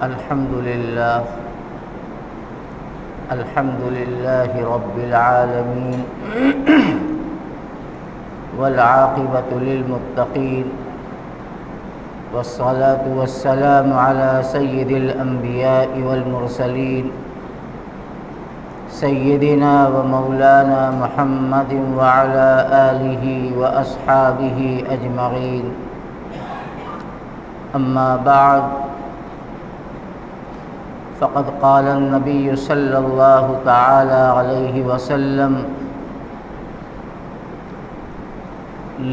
الحمد لله رب العالمين والعاقبة للمتقين والصلاة والسلام على سيد الأنبياء والمرسلين سيدنا ومولانا محمد وعلى آله وأصحابه أجمعين. أما بعد، فقد قال النبي صلى الله تعالى عليه وسلم: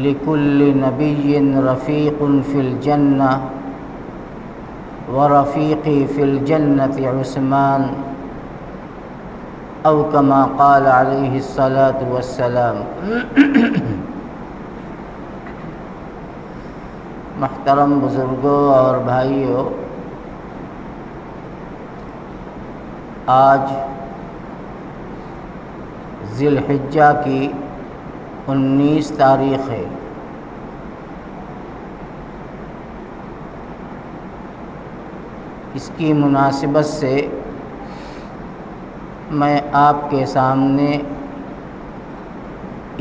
لكل نبي رفيق في الجنة ورفيقي في الجنة عثمان، أو كما قال عليه الصلاة والسلام. محترم بزرگوں اور بھائیوں، آج ذی الحجہ کی 19 تاریخ ہے۔ اس کی مناسبت سے میں آپ کے سامنے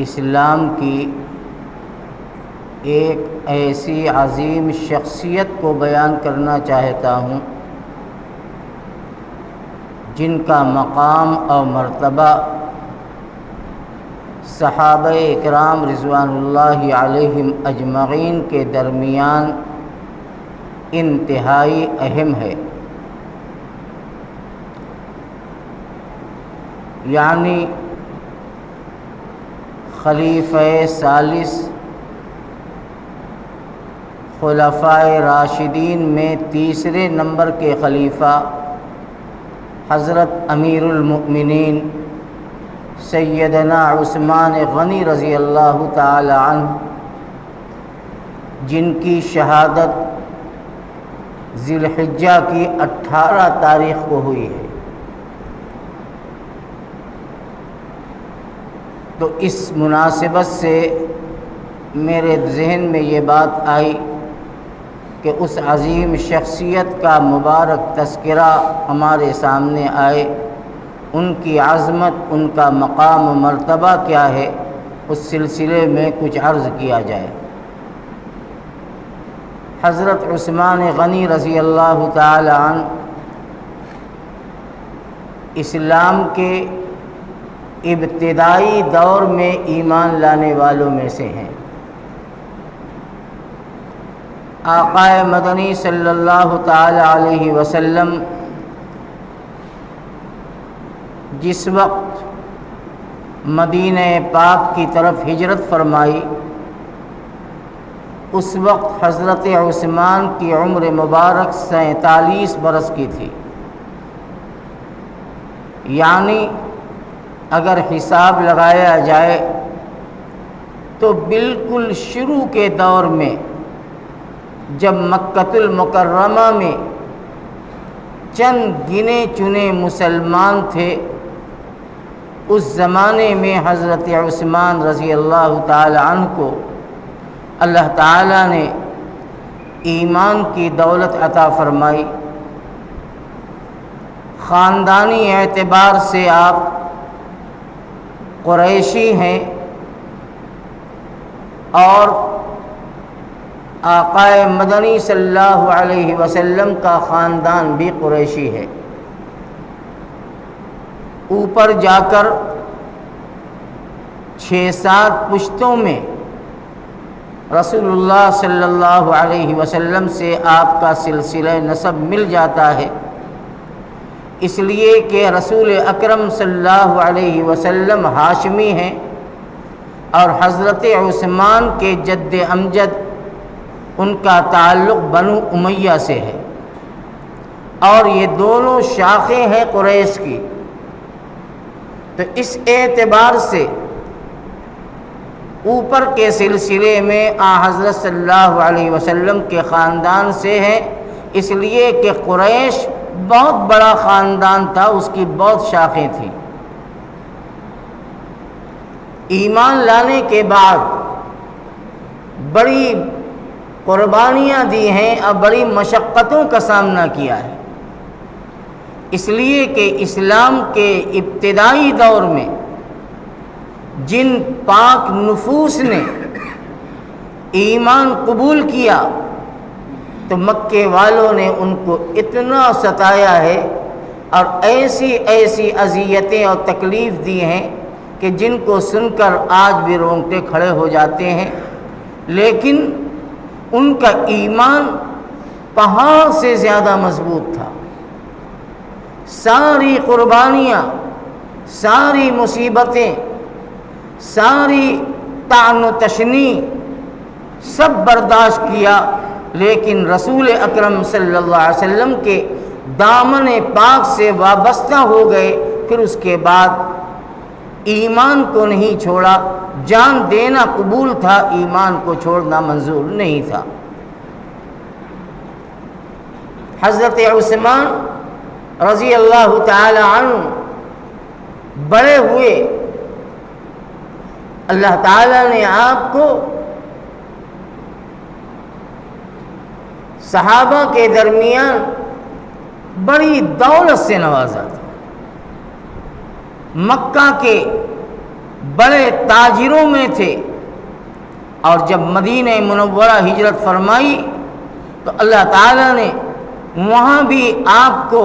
اسلام کی ایک ایسی عظیم شخصیت کو بیان کرنا چاہتا ہوں جن کا مقام اور مرتبہ صحابہ اکرام رضوان اللہ علیہم اجمعین کے درمیان انتہائی اہم ہے، یعنی خلیفہ ثالث خلفائے راشدین میں تیسرے نمبر کے خلیفہ حضرت امیر المؤمنین سیدنا عثمان غنی رضی اللہ تعالی عنہ، جن کی شہادت ذی الحجہ کی 18 تاریخ کو ہوئی ہے۔ تو اس مناسبت سے میرے ذہن میں یہ بات آئی کہ اس عظیم شخصیت کا مبارک تذکرہ ہمارے سامنے آئے، ان کی عظمت، ان کا مقام و مرتبہ کیا ہے، اس سلسلے میں کچھ عرض کیا جائے۔ حضرت عثمان غنی رضی اللہ تعالی عنہ اسلام کے ابتدائی دور میں ایمان لانے والوں میں سے ہیں۔ آقا مدنی صلی اللہ تعالی علیہ وسلم جس وقت مدینہ پاک کی طرف ہجرت فرمائی، اس وقت حضرت عثمان کی عمر مبارک 47 برس کی تھی، یعنی اگر حساب لگایا جائے تو بالکل شروع کے دور میں جب مکۃ المکرمہ میں چند گنے چنے مسلمان تھے، اس زمانے میں حضرت عثمان رضی اللہ تعالی عنہ کو اللہ تعالیٰ نے ایمان کی دولت عطا فرمائی۔ خاندانی اعتبار سے آپ قریشی ہیں اور آقا مدنی صلی اللہ علیہ وسلم کا خاندان بھی قریشی ہے۔ اوپر جا کر 6-7 پشتوں میں رسول اللہ صلی اللہ علیہ وسلم سے آپ کا سلسلہ نسب مل جاتا ہے، اس لیے کہ رسول اکرم صلی اللہ علیہ وسلم ہاشمی ہیں اور حضرت عثمان کے جد امجد ان کا تعلق بنو امیہ سے ہے، اور یہ دونوں شاخیں ہیں قریش کی۔ تو اس اعتبار سے اوپر کے سلسلے میں حضرت صلی اللہ علیہ وسلم کے خاندان سے ہیں، اس لیے کہ قریش بہت بڑا خاندان تھا، اس کی بہت شاخیں تھیں۔ ایمان لانے کے بعد بڑی قربانیاں دی ہیں اور بڑی مشقتوں کا سامنا کیا ہے۔ اس لیے کہ اسلام کے ابتدائی دور میں جن پاک نفوس نے ایمان قبول کیا تو مکے والوں نے ان کو اتنا ستایا ہے اور ایسی ایسی اذیتیں اور تکلیف دی ہیں کہ جن کو سن کر آج بھی رونگٹے کھڑے ہو جاتے ہیں، لیکن ان کا ایمان پہاڑ سے زیادہ مضبوط تھا۔ ساری قربانیاں، ساری مصیبتیں، ساری طعن و تشنیع سب برداشت کیا، لیکن رسول اکرم صلی اللہ علیہ وسلم کے دامن پاک سے وابستہ ہو گئے۔ پھر اس کے بعد ایمان کو نہیں چھوڑا، جان دینا قبول تھا، ایمان کو چھوڑنا منظور نہیں تھا۔ حضرت عثمان رضی اللہ تعالی عنہ بڑے ہوئے، اللہ تعالیٰ نے آپ کو صحابہ کے درمیان بڑی دولت سے نوازا تھا۔ مکہ کے بڑے تاجروں میں تھے، اور جب مدینہ منورہ ہجرت فرمائی تو اللہ تعالیٰ نے وہاں بھی آپ کو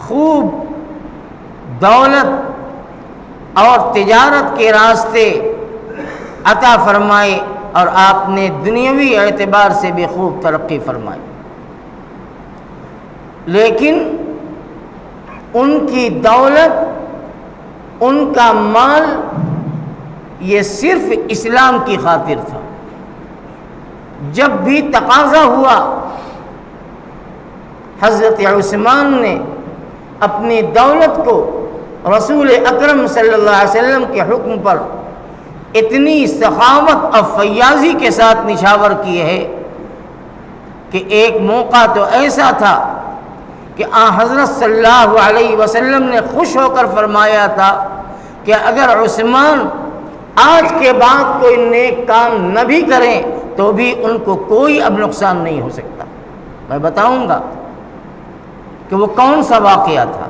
خوب دولت اور تجارت کے راستے عطا فرمائے، اور آپ نے دنیاوی اعتبار سے بھی خوب ترقی فرمائی۔ لیکن ان کی دولت، ان کا مال، یہ صرف اسلام کی خاطر تھا۔ جب بھی تقاضا ہوا، حضرت عثمان نے اپنی دولت کو رسول اکرم صلی اللہ علیہ وسلم کے حکم پر اتنی سخاوت اور فیاضی کے ساتھ نچھاور کی ہے کہ ایک موقع تو ایسا تھا کہ حضرت صلی اللہ علیہ وسلم نے خوش ہو کر فرمایا تھا کہ اگر عثمان آج کے بعد کوئی نیک کام نہ بھی کریں تو بھی ان کو کوئی اب نقصان نہیں ہو سکتا۔ میں بتاؤں گا کہ وہ کون سا واقعہ تھا۔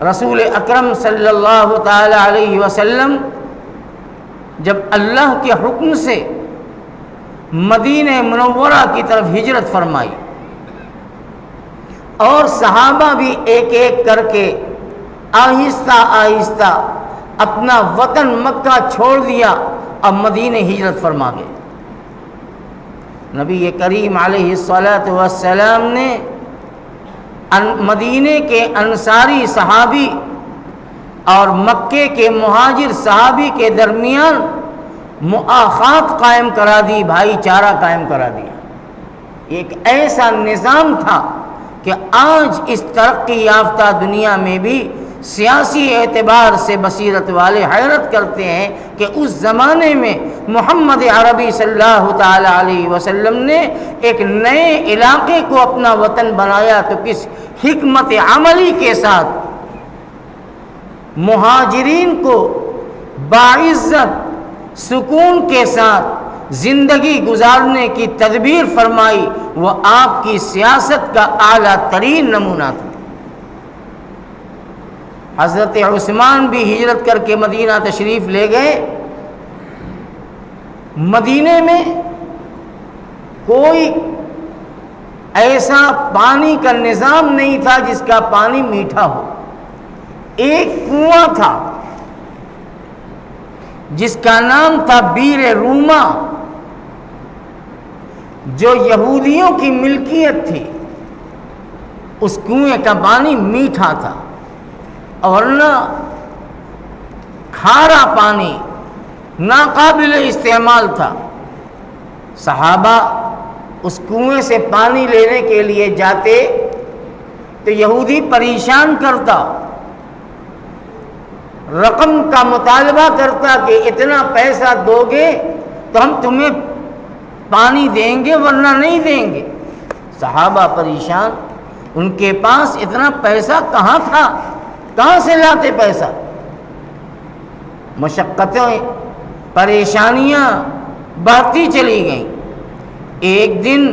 رسول اکرم صلی اللہ تعالی علیہ وسلم جب اللہ کے حکم سے مدینہ منورہ کی طرف ہجرت فرمائی، اور صحابہ بھی ایک ایک کر کے آہستہ آہستہ اپنا وطن مکہ چھوڑ دیا اور مدینہ ہجرت فرما گئے، نبی کریم علیہ الصلاۃ والسلام نے مدینے کے انصاری صحابی اور مکے کے مہاجر صحابی کے درمیان مؤاخات قائم کرا دی، بھائی چارہ قائم کرا دیا۔ ایک ایسا نظام تھا کہ آج اس ترقی یافتہ دنیا میں بھی سیاسی اعتبار سے بصیرت والے حیرت کرتے ہیں کہ اس زمانے میں محمد عربی صلی اللہ تعالی علیہ وسلم نے ایک نئے علاقے کو اپنا وطن بنایا تو کس حکمت عملی کے ساتھ مہاجرین کو باعزت سکون کے ساتھ زندگی گزارنے کی تدبیر فرمائی، وہ آپ کی سیاست کا اعلیٰ ترین نمونہ تھا۔ حضرت عثمان بھی ہجرت کر کے مدینہ تشریف لے گئے۔ مدینے میں کوئی ایسا پانی کا نظام نہیں تھا جس کا پانی میٹھا ہو۔ ایک کنواں تھا جس کا نام تھا بیر روما، جو یہودیوں کی ملکیت تھی۔ اس کنویں کا پانی میٹھا تھا، اور نہ کھارا پانی، ناقابل استعمال تھا۔ صحابہ اس کنویں سے پانی لینے کے لیے جاتے تو یہودی پریشان کرتا، رقم کا مطالبہ کرتا کہ اتنا پیسہ دو گے تو ہم تمہیں پانی دیں گے ورنہ نہیں دیں گے۔ صحابہ پریشان، ان کے پاس اتنا پیسہ کہاں تھا، کہاں سے لاتے پیسہ؟ مشقتیں، پریشانیاں بڑھتی چلی گئیں۔ ایک دن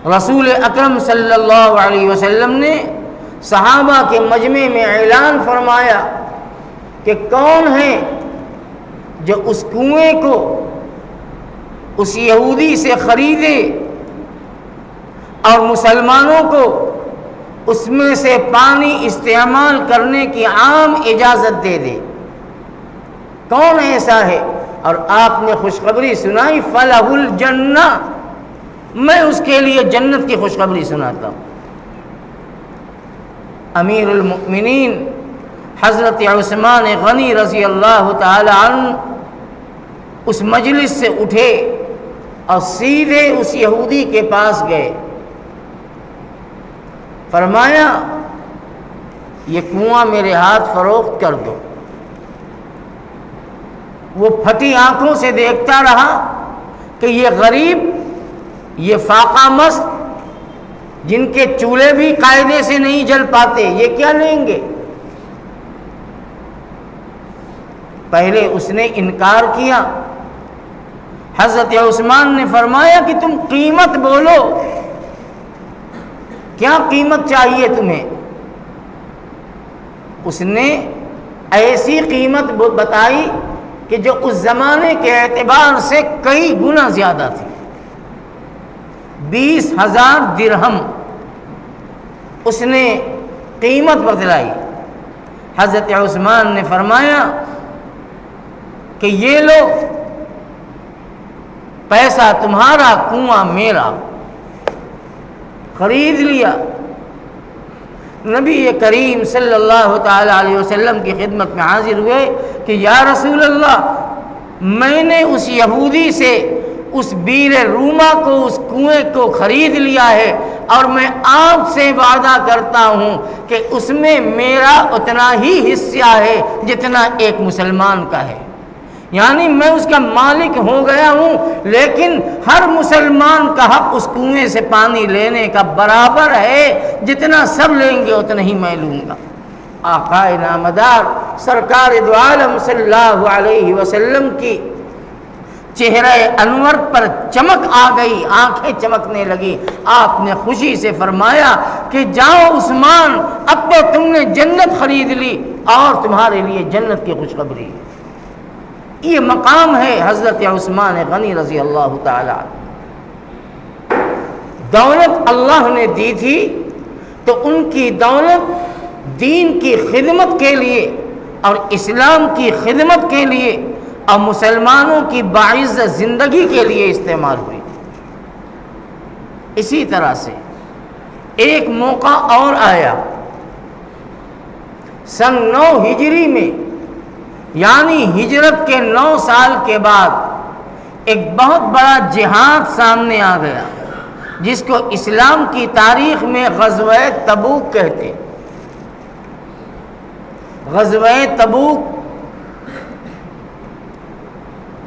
رسول اکرم صلی اللہ علیہ وسلم نے صحابہ کے مجمع میں اعلان فرمایا کہ کون ہے جو اس کنویں کو اس یہودی سے خریدے اور مسلمانوں کو اس میں سے پانی استعمال کرنے کی عام اجازت دے دے؟ کون ایسا ہے؟ اور آپ نے خوشخبری سنائی، فلہ الجنہ، میں اس کے لیے جنت کی خوشخبری سناتا ہوں۔ امیر المؤمنین حضرت عثمان غنی رضی اللہ تعالی عنہ اس مجلس سے اٹھے اور سیدھے اس یہودی کے پاس گئے، فرمایا یہ کنواں میرے ہاتھ فروخت کر دو۔ وہ پھٹی آنکھوں سے دیکھتا رہا کہ یہ غریب، یہ فاقہ مست، جن کے چولہے بھی قاعدے سے نہیں جل پاتے، یہ کیا لیں گے؟ پہلے اس نے انکار کیا۔ حضرت عثمان نے فرمایا کہ تم قیمت بولو، کیا قیمت چاہیے تمہیں؟ اس نے ایسی قیمت بتائی کہ جو اس زمانے کے اعتبار سے کئی گنا زیادہ تھی، 20,000 درہم اس نے قیمت بتلائی۔ حضرت عثمان نے فرمایا کہ یہ لو پیسہ تمہارا، کنواں میرا، خرید لیا۔ نبی کریم صلی اللہ تعالی علیہ وسلم کی خدمت میں حاضر ہوئے کہ یا رسول اللہ، میں نے اس یہودی سے اس بیر روما کو، اس کنویں کو خرید لیا ہے، اور میں آپ سے وعدہ کرتا ہوں کہ اس میں میرا اتنا ہی حصہ ہے جتنا ایک مسلمان کا ہے، یعنی میں اس کا مالک ہو گیا ہوں، لیکن ہر مسلمان کا حق اس کنویں سے پانی لینے کا برابر ہے، جتنا سب لیں گے اتنا ہی میں لوں گا۔ آقا نامدار سرکار دو عالم صلی اللہ علیہ وسلم کی چہرہ انور پر چمک آ گئی، آنکھیں چمکنے لگی۔ آپ نے خوشی سے فرمایا کہ جاؤ عثمان، اب تو تم نے جنت خرید لی اور تمہارے لیے جنت کی خوشخبری۔ یہ مقام ہے حضرت عثمان غنی رضی اللہ تعالی عنہ۔ دولت اللہ نے دی تھی تو ان کی دولت دین کی خدمت کے لیے اور اسلام کی خدمت کے لیے اور مسلمانوں کی باعزت زندگی کے لیے استعمال ہوئی۔ اسی طرح سے ایک موقع اور آیا سن 9 ہجری میں، یعنی ہجرت کے 9 سال کے بعد ایک بہت بڑا جہاد سامنے آ گیا، جس کو اسلام کی تاریخ میں غزوہ تبوک کہتے ہیں۔ غزوہ تبوک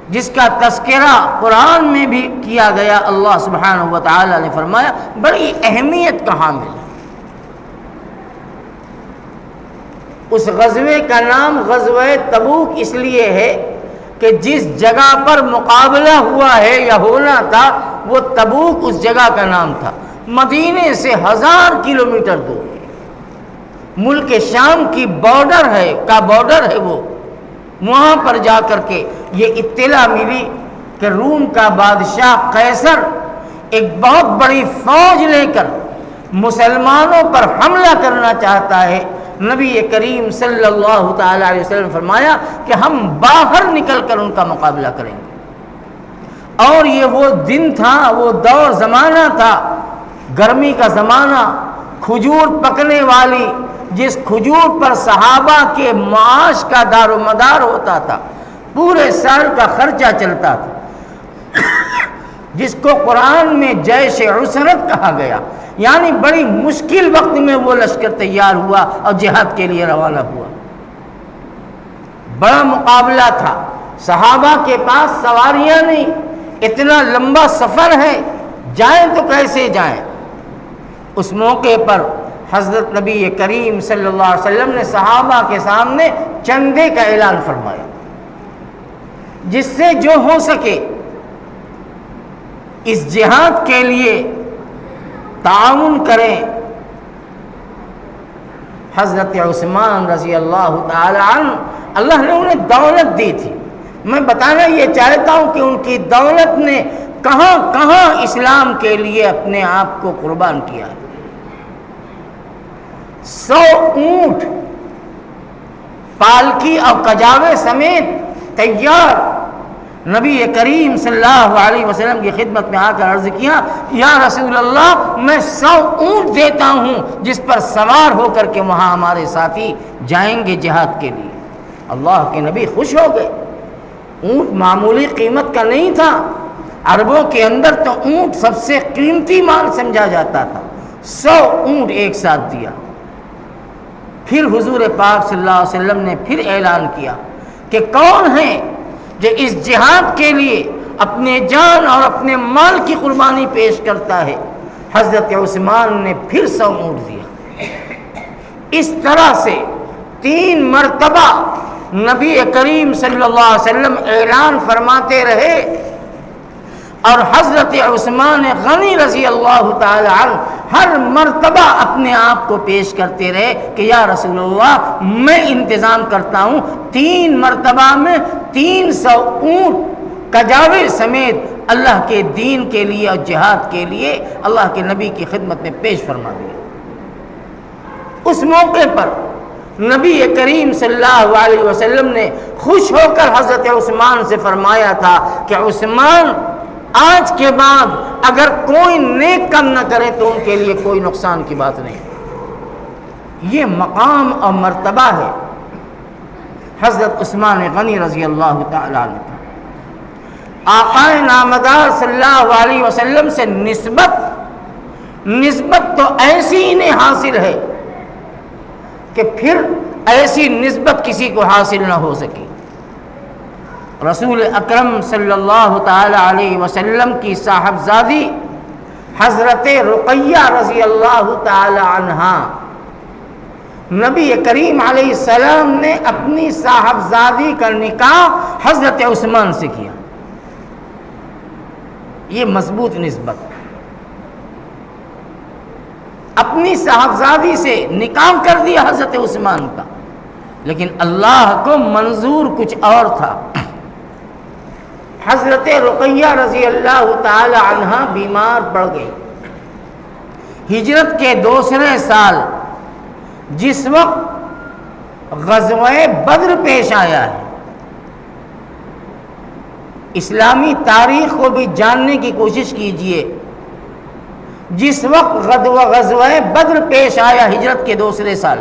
جس کا تذکرہ قرآن میں بھی کیا گیا، اللہ سبحانہ و تعالی نے فرمایا بڑی اہمیت کا حامل ہے۔ اس غزوے کا نام غزوہ تبوک اس لیے ہے کہ جس جگہ پر مقابلہ ہوا ہے یا ہونا تھا وہ تبوک اس جگہ کا نام تھا، مدینے سے 1000 کلومیٹر دور، ملک شام کی بارڈر ہے وہ۔ وہاں پر جا کر کے یہ اطلاع ملی کہ روم کا بادشاہ قیصر ایک بہت بڑی فوج لے کر مسلمانوں پر حملہ کرنا چاہتا ہے۔ نبی کریم صلی اللہ تعالی علیہ وسلم فرمایا کہ ہم باہر نکل کر ان کا مقابلہ کریں گے۔ اور یہ وہ دن تھا، وہ دور زمانہ تھا، گرمی کا زمانہ، کھجور پکنے والی، جس کھجور پر صحابہ کے معاش کا دار و مدار ہوتا تھا، پورے سال کا خرچہ چلتا تھا، جس کو قرآن میں جیش عسرت کہا گیا، یعنی بڑی مشکل وقت میں وہ لشکر تیار ہوا اور جہاد کے لیے روانہ ہوا۔ بڑا مقابلہ تھا، صحابہ کے پاس سواریاں نہیں، اتنا لمبا سفر ہے، جائیں تو کیسے جائیں؟ اس موقع پر حضرت نبی کریم صلی اللہ علیہ وسلم نے صحابہ کے سامنے چندے کا اعلان فرمایا، جس سے جو ہو سکے اس جہاد کے لیے تعاون کریں۔ حضرت عثمان رضی اللہ تعالی عنہ، اللہ نے انہیں دولت دی تھی۔ میں بتانا یہ چاہتا ہوں کہ ان کی دولت نے کہاں کہاں اسلام کے لیے اپنے آپ کو قربان کیا ہے۔ 100 اونٹ پالکی اور کجاوے سمیت تیار نبی کریم صلی اللہ علیہ وسلم کی خدمت میں آ کر عرض کیا، یا رسول اللہ میں 100 اونٹ دیتا ہوں جس پر سوار ہو کر کے وہاں ہمارے ساتھی جائیں گے جہاد کے لیے۔ اللہ کے نبی خوش ہو گئے۔ اونٹ معمولی قیمت کا نہیں تھا، عربوں کے اندر تو اونٹ سب سے قیمتی مال سمجھا جاتا تھا۔ 100 اونٹ ایک ساتھ دیا۔ پھر حضور پاک صلی اللہ علیہ وسلم نے پھر اعلان کیا کہ کون ہے جو اس جہاد کے لیے اپنے جان اور اپنے مال کی قربانی پیش کرتا ہے۔ حضرت عثمان نے پھر 100 اونٹ دیا۔ اس طرح سے 3 مرتبہ نبی کریم صلی اللہ علیہ وسلم اعلان فرماتے رہے، اور حضرت عثمان غنی رضی اللہ تعالی عنہ ہر مرتبہ اپنے آپ کو پیش کرتے رہے کہ یا رسول اللہ میں انتظام کرتا ہوں 3 مرتبہ میں 300 اونٹ کجاوے سمیت اللہ کے دین کے لیے اور جہاد کے لیے اللہ کے نبی کی خدمت میں پیش فرما دیا۔ اس موقع پر نبی کریم صلی اللہ علیہ وسلم نے خوش ہو کر حضرت عثمان سے فرمایا تھا کہ عثمان آج کے بعد اگر کوئی نیک کام نہ کرے تو ان کے لیے کوئی نقصان کی بات نہیں۔ یہ مقام اور مرتبہ ہے حضرت عثمان غنی رضی اللہ تعالی عنہ کا۔ آقا نامدار صلی اللہ علیہ وسلم سے نسبت تو ایسی انہیں حاصل ہے کہ پھر ایسی نسبت کسی کو حاصل نہ ہو سکی۔ رسول اکرم صلی اللہ تعالی علیہ وسلم کی صاحبزادی حضرت رقیہ رضی اللہ تعالی عنہا، نبی کریم علیہ السلام نے اپنی صاحبزادی کا نکاح حضرت عثمان سے کیا۔ یہ مضبوط نسبت، اپنی صاحبزادی سے نکاح کر دیا حضرت عثمان کا، لیکن اللہ کو منظور کچھ اور تھا۔ حضرت رقیہ رضی اللہ تعالی عنہا بیمار پڑ گئی۔ ہجرت کے دوسرے سال جس وقت غزوہ بدر پیش آیا ہے، اسلامی تاریخ کو بھی جاننے کی کوشش کیجئے، جس وقت غزوہ بدر پیش آیا ہجرت کے دوسرے سال،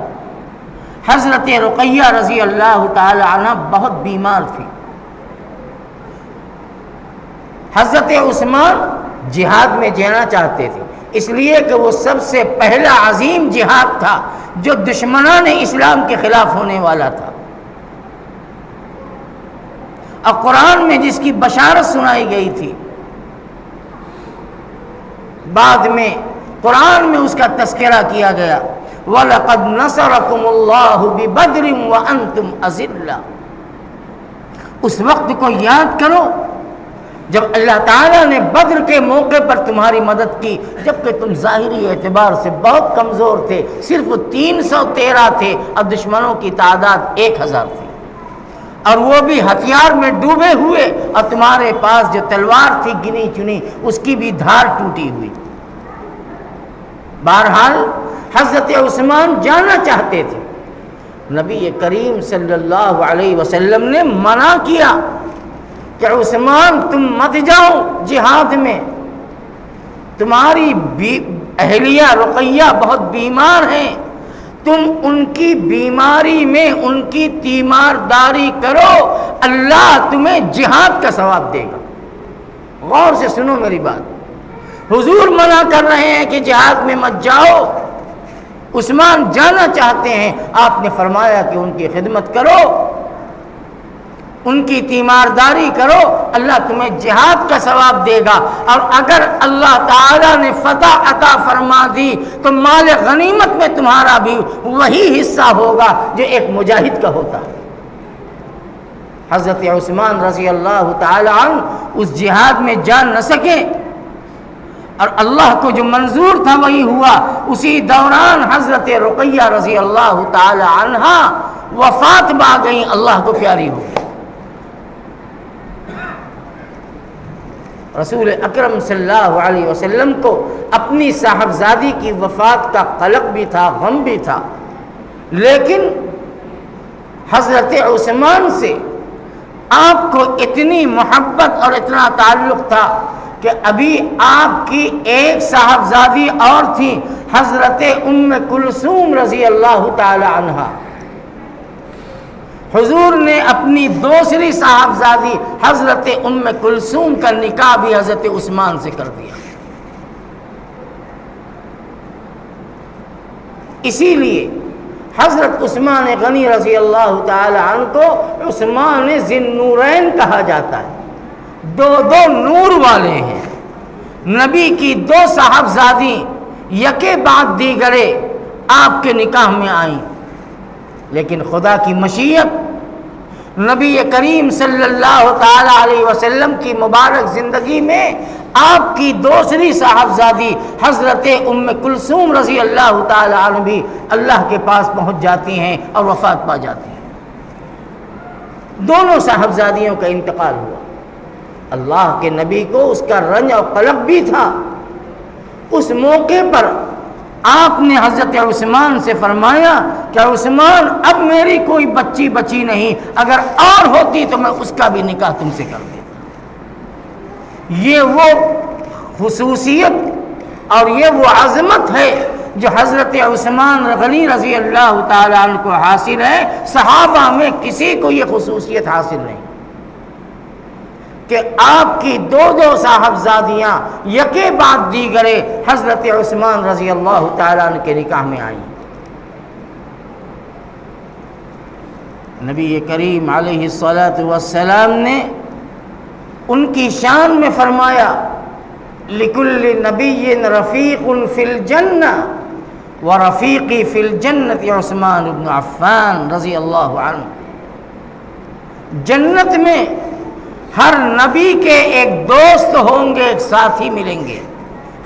حضرت رقیہ رضی اللہ تعالی عنہ بہت بیمار تھی۔ حضرت عثمان جہاد میں جانا چاہتے تھے، اس لیے کہ وہ سب سے پہلا عظیم جہاد تھا جو دشمنان اسلام کے خلاف ہونے والا تھا، اور قرآن میں جس کی بشارت سنائی گئی تھی، بعد میں قرآن میں اس کا تذکرہ کیا گیا، وَلَقَدْ نَصَرَكُمُ اللَّهُ بِبَدْرٍ وَأَنْتُمْ أَذِلَّةٌ۔ اس وقت کو یاد کرو جب اللہ تعالیٰ نے بدر کے موقع پر تمہاری مدد کی، جبکہ تم ظاہری اعتبار سے بہت کمزور تھے، صرف 313 تھے اور دشمنوں کی تعداد 1000 تھی، اور وہ بھی ہتھیار میں ڈوبے ہوئے، اور تمہارے پاس جو تلوار تھی گنی چنی اس کی بھی دھار ٹوٹی ہوئی۔ بہرحال حضرت عثمان جانا چاہتے تھے، نبی کریم صلی اللہ علیہ وسلم نے منع کیا کہ عثمان تم مت جاؤ جہاد میں، تمہاری اہلیہ رقیہ بہت بیمار ہیں، تم ان کی بیماری میں ان کی تیمارداری کرو، اللہ تمہیں جہاد کا ثواب دے گا۔ غور سے سنو میری بات، حضور منع کر رہے ہیں کہ جہاد میں مت جاؤ، عثمان جانا چاہتے ہیں، آپ نے فرمایا کہ ان کی خدمت کرو، ان کی تیمارداری کرو، اللہ تمہیں جہاد کا ثواب دے گا، اور اگر اللہ تعالیٰ نے فتح عطا فرما دی تو مال غنیمت میں تمہارا بھی وہی حصہ ہوگا جو ایک مجاہد کا ہوتا ہے۔ حضرت عثمان رضی اللہ تعالی عنہ اس جہاد میں جا نہ سکے، اور اللہ کو جو منظور تھا وہی ہوا۔ اسی دوران حضرت رقیہ رضی اللہ تعالی عنہا وفات پا گئیں، اللہ کو پیاری ہو گئی۔ رسول اکرم صلی اللہ علیہ وسلم کو اپنی صاحبزادی کی وفات کا قلق بھی تھا، غم بھی تھا، لیکن حضرت عثمان سے آپ کو اتنی محبت اور اتنا تعلق تھا کہ ابھی آپ کی ایک صاحبزادی اور تھی، حضرت ام کلثوم رضی اللہ تعالی عنہا۔ حضور نے اپنی دوسری صاحبزادی حضرت ام کلثوم کا نکاح بھی حضرت عثمان سے کر دیا۔ اسی لیے حضرت عثمان غنی رضی اللہ تعالی عنہ کو عثمان ذی النورین کہا جاتا ہے، دو نور والے ہیں۔ نبی کی دو صاحبزادی یکے بعد دیگرے آپ کے نکاح میں آئیں، لیکن خدا کی مشیت نبی کریم صلی اللہ تعالی علیہ وسلم کی مبارک زندگی میں آپ کی دوسری صاحبزادی حضرت ام کلثوم رضی اللہ تعالی عنہ بھی اللہ کے پاس پہنچ جاتی ہیں اور وفات پا جاتی ہیں۔ دونوں صاحبزادیوں کا انتقال ہوا۔ اللہ کے نبی کو اس کا رنج اور قلق بھی تھا۔ اس موقع پر آپ نے حضرت عثمان سے فرمایا کہ عثمان اب میری کوئی بچی بچی نہیں، اگر اور ہوتی تو میں اس کا بھی نکاح تم سے کر دیتا۔ یہ وہ خصوصیت اور یہ وہ عظمت ہے جو حضرت عثمان غنی رضی اللہ تعالی عنہ کو حاصل ہے۔ صحابہ میں کسی کو یہ خصوصیت حاصل نہیں کہ آپ کی دو صاحبزادیاں یکے بعد دیگرے حضرت عثمان رضی اللہ تعالیٰ عنہ کے نکاح میں آئیں۔ نبی کریم علیہ الصلاۃ والسلام نے ان کی شان میں فرمایا لِكُلِّ نَبِيٍّ رَفِيقٌ فِي الْجَنَّةِ وَرَفِيقِي فِي الْجَنَّةِ عثمان بن عفان رضی اللہ عنہ۔ جنت میں ہر نبی کے ایک دوست ہوں گے، ایک ساتھی ملیں گے۔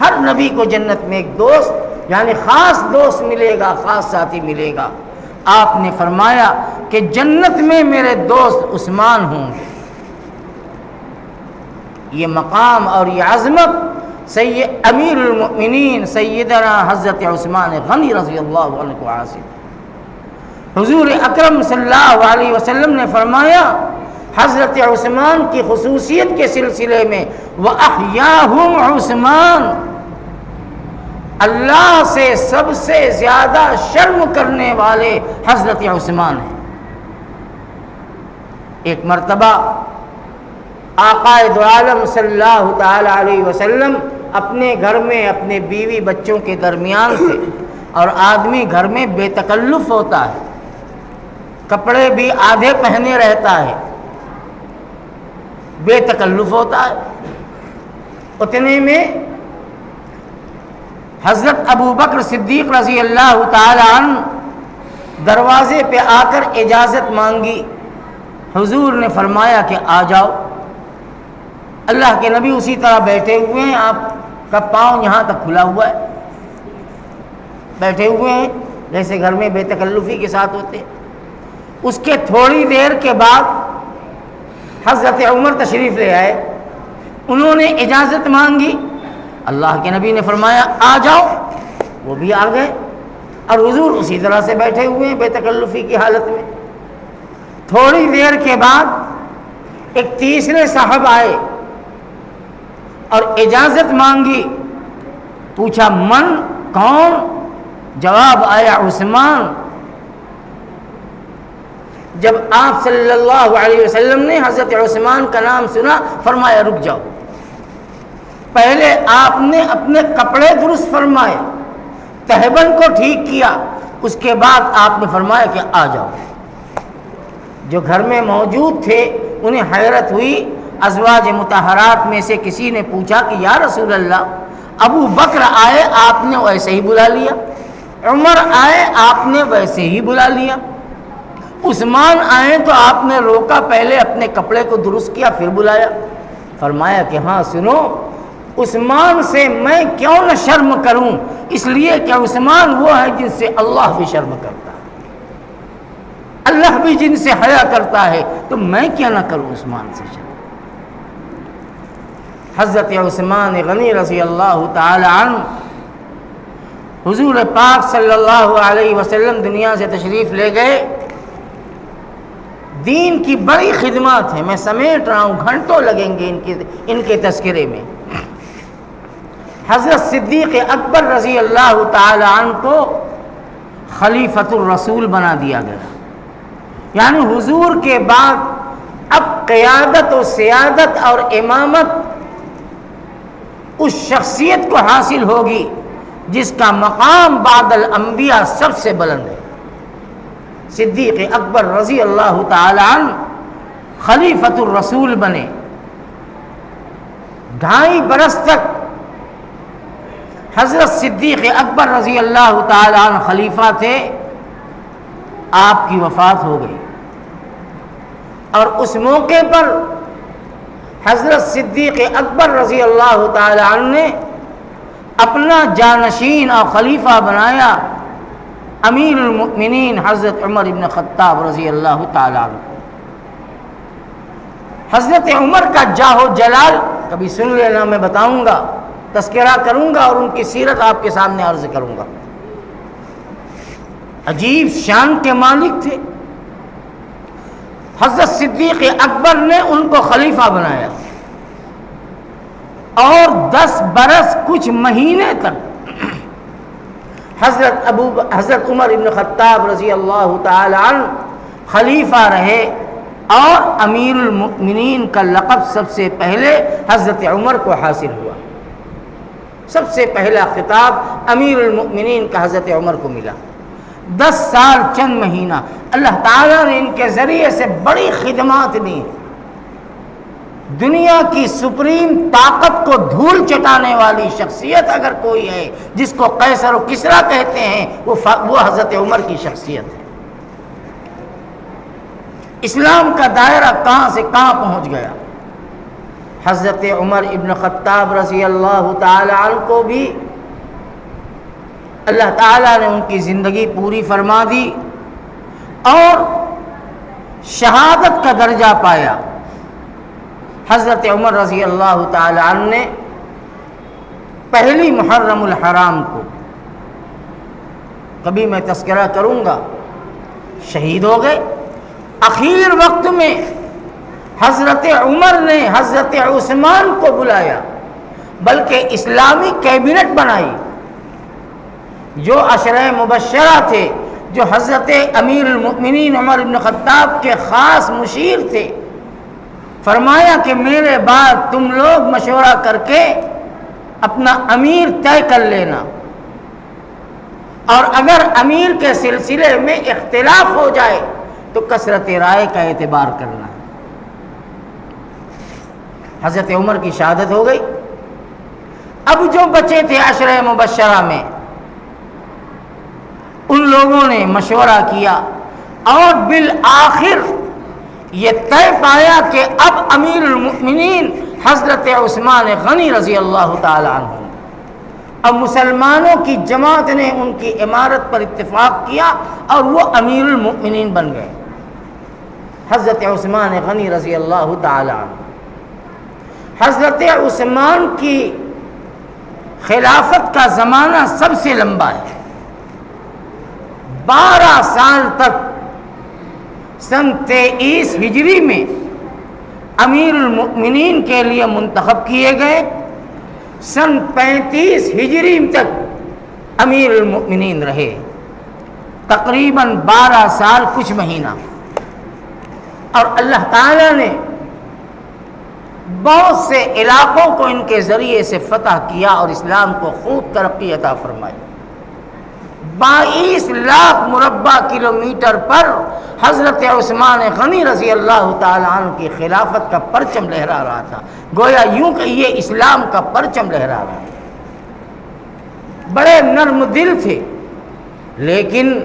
ہر نبی کو جنت میں ایک دوست یعنی خاص دوست ملے گا، خاص ساتھی ملے گا۔ آپ نے فرمایا کہ جنت میں میرے دوست عثمان ہوں گے۔ یہ مقام اور یہ عظمت سید امیر المؤمنین سیدنا حضرت عثمان غنی رضی اللہ عنہ کو حاصل۔ حضور اکرم صلی اللہ علیہ وسلم نے فرمایا حضرت عثمان کی خصوصیت کے سلسلے میں وَأَحْيَاهُمْ عثمان، اللہ سے سب سے زیادہ شرم کرنے والے حضرت عثمان ہیں۔ ایک مرتبہ آقا دو عالم صلی اللہ تعالی علیہ وسلم اپنے گھر میں اپنے بیوی بچوں کے درمیان تھے، اور آدمی گھر میں بے تکلف ہوتا ہے، کپڑے بھی آدھے پہنے رہتا ہے، بے تکلف ہوتا ہے۔ اتنے میں حضرت ابو بکر صدیق رضی اللہ تعالی عنہ دروازے پہ آ کر اجازت مانگی۔ حضور نے فرمایا کہ آ جاؤ۔ اللہ کے نبی اسی طرح بیٹھے ہوئے ہیں، آپ کا پاؤں یہاں تک کھلا ہوا ہے، بیٹھے ہوئے ہیں جیسے گھر میں بے تکلفی کے ساتھ ہوتے۔ اس کے تھوڑی دیر کے بعد حضرت عمر تشریف لے آئے، انہوں نے اجازت مانگی، اللہ کے نبی نے فرمایا آ جاؤ، وہ بھی آ گئے، اور حضور اسی طرح سے بیٹھے ہوئے ہیں بے تکلفی کی حالت میں۔ تھوڑی دیر کے بعد ایک تیسرے صاحب آئے اور اجازت مانگی، پوچھا من، کون؟ جواب آیا عثمان۔ جب آپ صلی اللہ علیہ وسلم نے حضرت عثمان کا نام سنا، فرمایا رک جاؤ۔ پہلے آپ نے اپنے کپڑے درست فرمائے، تہبند کو ٹھیک کیا، اس کے بعد آپ نے فرمایا کہ آ جاؤ۔ جو گھر میں موجود تھے انہیں حیرت ہوئی۔ ازواج مطہرات میں سے کسی نے پوچھا کہ یا رسول اللہ، ابو بکر آئے آپ نے ویسے ہی بلا لیا، عمر آئے آپ نے ویسے ہی بلا لیا، عثمان آئے تو آپ نے روکا، پہلے اپنے کپڑے کو درست کیا پھر بلایا۔ فرمایا کہ ہاں سنو، عثمان سے میں کیوں نہ شرم کروں، اس لیے کہ عثمان وہ ہے جن سے اللہ بھی شرم کرتا ہے، اللہ بھی جن سے حیا کرتا ہے، تو میں کیا نہ کروں عثمان سے شرم۔ حضرت عثمان غنی رضی اللہ تعالی عنہ حضور پاک صلی اللہ علیہ وسلم دنیا سے تشریف لے گئے، دین کی بڑی خدمات ہیں، میں سمیٹ رہا ہوں، گھنٹوں لگیں گے ان کے تذکرے میں۔ حضرت صدیق اکبر رضی اللہ تعالی عنہ کو خلیفۃ الرسول بنا دیا گیا، یعنی حضور کے بعد اب قیادت و سیادت اور امامت اس شخصیت کو حاصل ہوگی جس کا مقام بعد الانبیاء سب سے بلند ہے۔ صدیق اکبر رضی اللہ تعالی عنہ خلیفۃ الرسول بنے، 2.5 برس تک حضرت صدیق اکبر رضی اللہ تعالی عنہ خلیفہ تھے، آپ کی وفات ہو گئی، اور اس موقع پر حضرت صدیق اکبر رضی اللہ تعالی عنہ نے اپنا جانشین اور خلیفہ بنایا امیر المؤمنین حضرت عمر بن خطاب رضی اللہ تعالی عنہ۔ حضرت عمر کا جاہ و جلال کبھی سن لینا، میں بتاؤں گا، تذکرہ کروں گا اور ان کی سیرت آپ کے سامنے عرض کروں گا۔ عجیب شان کے مالک تھے، حضرت صدیق اکبر نے ان کو خلیفہ بنایا، اور 10 برس کچھ مہینے تک حضرت عمر بن خطاب رضی اللہ تعالی عنہ خلیفہ رہے، اور امیر المؤمنین کا لقب سب سے پہلے حضرت عمر کو حاصل ہوا، سب سے پہلا خطاب امیر المؤمنین کا حضرت عمر کو ملا۔ 10 سال چند مہینہ اللہ تعالیٰ نے ان کے ذریعے سے بڑی خدمات دی۔ دنیا کی سپریم طاقت کو دھول چٹانے والی شخصیت اگر کوئی ہے جس کو قیصر و کسریٰ کہتے ہیں، وہ حضرت عمر کی شخصیت ہے۔ اسلام کا دائرہ کہاں سے کہاں پہنچ گیا۔ حضرت عمر ابن خطاب رضی اللہ تعالی عنہ کو بھی اللہ تعالیٰ نے ان کی زندگی پوری فرما دی اور شہادت کا درجہ پایا۔ حضرت عمر رضی اللہ تعالی عنہ نے پہلی محرم الحرام کو، کبھی میں تذکرہ کروں گا، شہید ہو گئے۔ اخیر وقت میں حضرت عمر نے حضرت عثمان کو بلایا، بلکہ اسلامی کیبنٹ بنائی، جو عشرہ مبشرہ تھے، جو حضرت امیر المؤمنین عمر بن خطاب کے خاص مشیر تھے۔ فرمایا کہ میرے بعد تم لوگ مشورہ کر کے اپنا امیر طے کر لینا، اور اگر امیر کے سلسلے میں اختلاف ہو جائے تو کثرت رائے کا اعتبار کرنا۔ حضرت عمر کی شہادت ہو گئی۔ اب جو بچے تھے عشرہ مبشرہ میں، ان لوگوں نے مشورہ کیا اور بالآخر یہ طے پایا کہ اب امیر المؤمنین حضرت عثمان غنی رضی اللہ تعالی عنہ، اب مسلمانوں کی جماعت نے ان کی امارت پر اتفاق کیا اور وہ امیر المؤمنین بن گئے، حضرت عثمان غنی رضی اللہ تعالی عنہ۔ حضرت عثمان کی خلافت کا زمانہ سب سے لمبا ہے، 12 سال تک سن 23 ہجری میں امیر المؤمنین کے لیے منتخب کیے گئے، سن 35 ہجری تک امیر المؤمنین رہے، تقریباً 12 سال کچھ مہینہ، اور اللہ تعالیٰ نے بہت سے علاقوں کو ان کے ذریعے سے فتح کیا اور اسلام کو خوب ترقی عطا فرمائی۔ 22 لاکھ مربع کلومیٹر پر حضرت عثمان غنی رضی اللہ تعالی عنہ کی خلافت کا پرچم لہرا رہا تھا، گویا یوں کہ یہ اسلام کا پرچم لہرا رہا تھا۔ بڑے نرم دل تھے، لیکن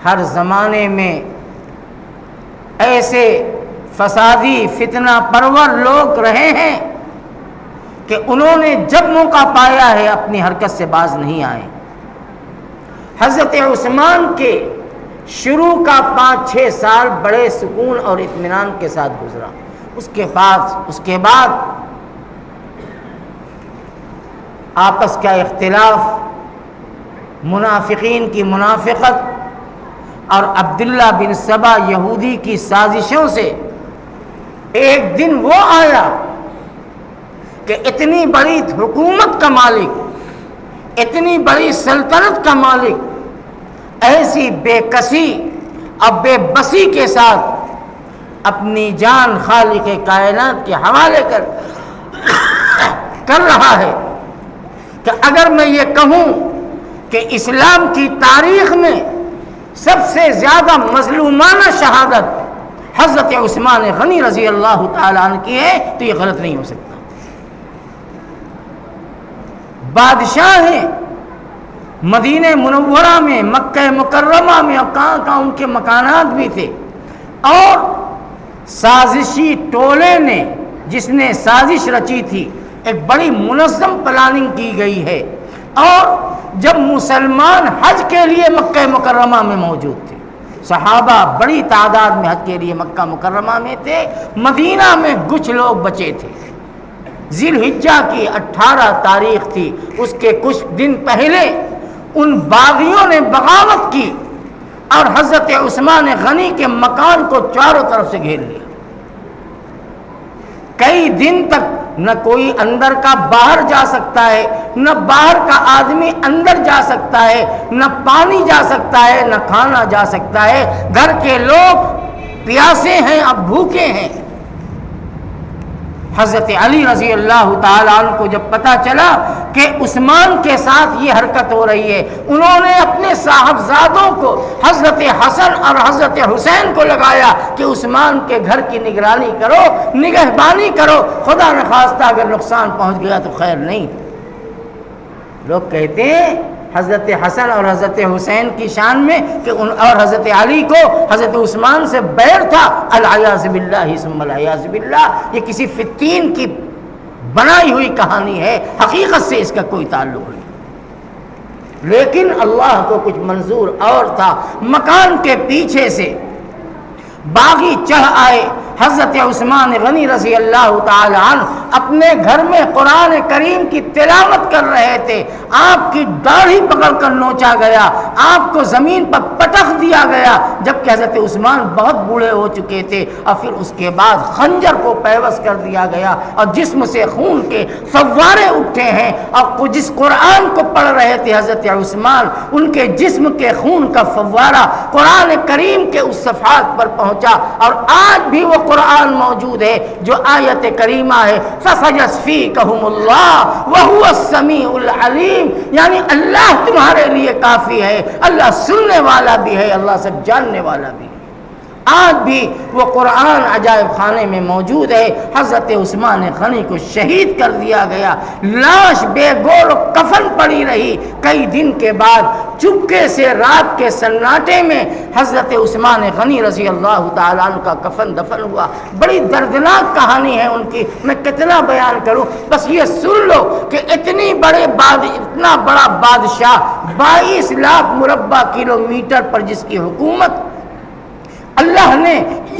ہر زمانے میں ایسے فسادی فتنہ پرور لوگ رہے ہیں کہ انہوں نے جب موقع پایا ہے اپنی حرکت سے باز نہیں آئے۔ حضرت عثمان کے شروع کا 5-6 سال بڑے سکون اور اطمینان کے ساتھ گزرا۔ اس کے بعد آپس کا اختلاف، منافقین کی منافقت اور عبداللہ بن سبا یہودی کی سازشوں سے ایک دن وہ آیا کہ اتنی بڑی حکومت کا مالک، اتنی بڑی سلطنت کا مالک ایسی بے کسی اور بے بسی کے ساتھ اپنی جان خالق کائنات کے حوالے کر رہا ہے کہ اگر میں یہ کہوں کہ اسلام کی تاریخ میں سب سے زیادہ مظلومانہ شہادت حضرت عثمان غنی رضی اللہ تعالیٰ عنہ کی ہے تو یہ غلط نہیں ہو سکتا۔ بادشاہ ہیں، مدینہ منورہ میں، مکہ مکرمہ میں، اور کہاں کہاں ان کے مکانات بھی تھے، اور سازشی ٹولے نے، جس نے سازش رچی تھی، ایک بڑی منظم پلاننگ کی گئی ہے، اور جب مسلمان حج کے لیے مکہ مکرمہ میں موجود تھے، صحابہ بڑی تعداد میں حج کے لیے مکہ مکرمہ میں تھے، مدینہ میں کچھ لوگ بچے تھے۔ ذی الحجہ کی 18 تاریخ تھی، اس کے کچھ دن پہلے ان باغیوں نے بغاوت کی اور حضرت عثمان غنی کے مکان کو چاروں طرف سے گھیر لیا۔ کئی دن تک نہ کوئی اندر کا باہر جا سکتا ہے، نہ باہر کا آدمی اندر جا سکتا ہے، نہ پانی جا سکتا ہے، نہ کھانا جا سکتا ہے۔ گھر کے لوگ پیاسے ہیں، اب بھوکے ہیں۔ حضرت علی رضی اللہ تعالیٰ عنہ کو جب پتہ چلا کہ عثمان کے ساتھ یہ حرکت ہو رہی ہے، انہوں نے اپنے صاحبزادوں کو حضرت حسن اور حضرت حسین کو لگایا کہ عثمان کے گھر کی نگرانی کرو، نگہبانی کرو، خدا نخواستہ اگر نقصان پہنچ گیا تو خیر نہیں۔ لوگ کہتے ہیں حضرت حسن اور حضرت حسین کی شان میں کہ اور حضرت علی کو حضرت عثمان سے بیر تھا، العیاذ باللہ ثم العیاذ باللہ، یہ کسی فتین کی بنائی ہوئی کہانی ہے، حقیقت سے اس کا کوئی تعلق نہیں۔ لیکن اللہ کو کچھ منظور اور تھا۔ مکان کے پیچھے سے باغی چڑھ آئے، حضرت عثمان غنی رضی اللہ تعالی عنہ اپنے گھر میں قرآن کریم کی تلاوت کر رہے تھے، آپ کی داڑھی پکڑ کر نوچا گیا، آپ کو زمین پر پٹخ دیا گیا، جبکہ حضرت عثمان بہت بوڑھے ہو چکے تھے، اور پھر اس کے بعد خنجر کو پیوست کر دیا گیا، اور جسم سے خون کے فوارے اٹھے ہیں، اور جس قرآن کو پڑھ رہے تھے حضرت عثمان، ان کے جسم کے خون کا فوارہ قرآن کریم کے اس صفحات پر پہنچا، اور آج بھی وہ قرآن موجود ہے جو آیت کریمہ ہے فَسَيَسْفِيكَهُمُ اللَّهُ وَهُوَ السَّمِيعُ الْعَلِيمُ، یعنی اللہ تمہارے لیے کافی ہے، اللہ سننے والا بھی ہے، اللہ سب جاننے والا بھی ہے۔ آج بھی وہ قرآن عجائب خانے میں موجود ہے۔ حضرت عثمان غنی کو شہید کر دیا گیا، لاش بے گور کفن پڑی رہی۔ کئی دن کے بعد چپکے سے رات کے سناٹے میں حضرت عثمان غنی رضی اللہ تعالیٰ عنہ کا کفن دفن ہوا۔ بڑی دردناک کہانی ہے ان کی، میں کتنا بیان کروں، بس یہ سن لو کہ اتنا بڑا بادشاہ 22 لاکھ مربع کلومیٹر پر جس کی حکومت، اللہ نے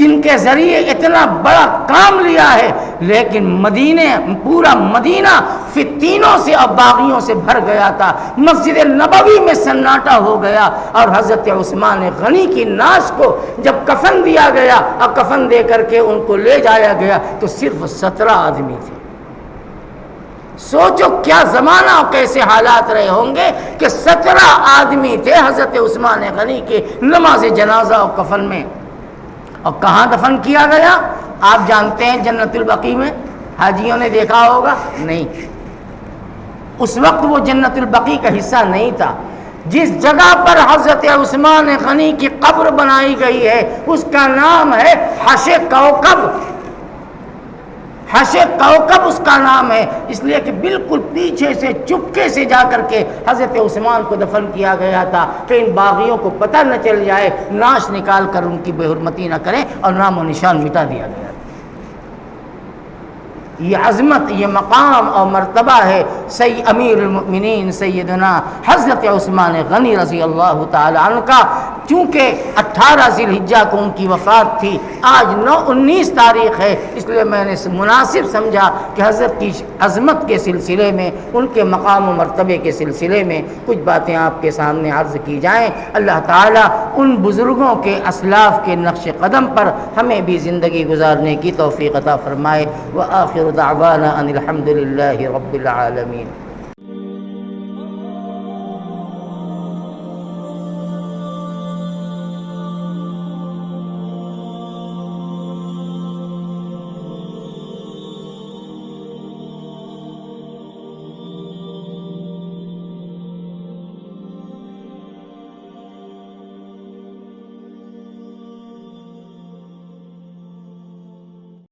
ان کے ذریعے اتنا بڑا کام لیا ہے، لیکن پورا مدینہ فتینوں سے اور باغیوں سے بھر گیا تھا۔ مسجد نبوی میں سناٹا ہو گیا، اور حضرت عثمان غنی کی ناش کو جب کفن دیا گیا اور کفن دے کر کے ان کو لے جایا گیا تو صرف 17 آدمی تھے۔ سوچو کیا زمانہ اور کیسے حالات رہے ہوں گے کہ 17 آدمی تھے حضرت عثمان غنی کے نماز جنازہ اور کفن میں۔ اور کہاں دفن کیا گیا آپ جانتے ہیں؟ جنت البقیع میں۔ حاجیوں نے دیکھا ہوگا؟ نہیں، اس وقت وہ جنت البقیع کا حصہ نہیں تھا۔ جس جگہ پر حضرت عثمان غنی کی قبر بنائی گئی ہے اس کا نام ہے حش کوکب۔ حش کوکب اس کا نام ہے، اس لیے کہ بالکل پیچھے سے چپکے سے جا کر کے حضرت عثمان کو دفن کیا گیا تھا کہ ان باغیوں کو پتہ نہ چل جائے، ناش نکال کر ان کی بے حرمتی نہ کریں، اور نام و نشان مٹا دیا گیا۔ یہ عظمت، یہ مقام اور مرتبہ ہے امیر المؤمنین سیدنا حضرت عثمان غنی رضی اللہ تعالی عنہ کا۔ چونکہ 18 ذی الحجہ کو ان کی وفات تھی، آج 19 تاریخ ہے، اس لیے میں نے مناسب سمجھا کہ حضرت کی عظمت کے سلسلے میں، ان کے مقام و مرتبے کے سلسلے میں کچھ باتیں آپ کے سامنے عرض کی جائیں۔ اللہ تعالیٰ ان بزرگوں کے اسلاف کے نقش قدم پر ہمیں بھی زندگی گزارنے کی توفیق عطا فرمائے۔ وآخر دعوانا ان الحمد للہ رب العالمین۔